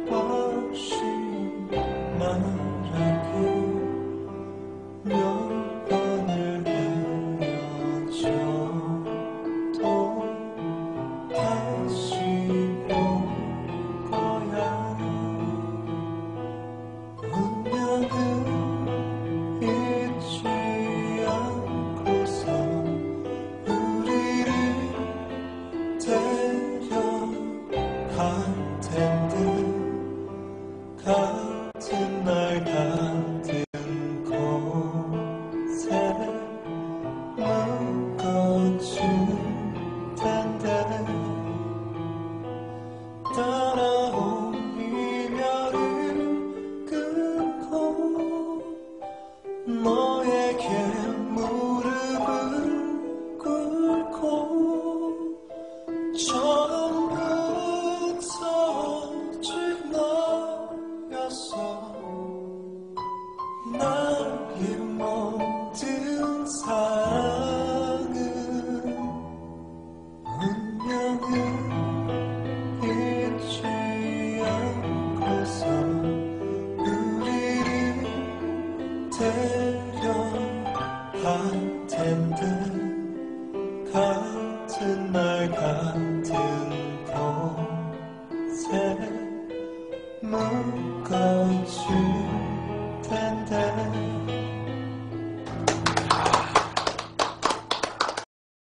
없이 말하고 몇 번을 헤어져도 다시 볼 거야. 운명은 잊지 않고서 우리를 데려갈 텐데, 같은 날 같은 곳에 묶어줄 텐데, 따라온 이별을 끊고 너에게 무릎을 꿇고 처음부터 오직 너였어. 나의 모든 사랑은 운명은 잊지 않고서 우리를 데려갈 텐데, 같은 날 같은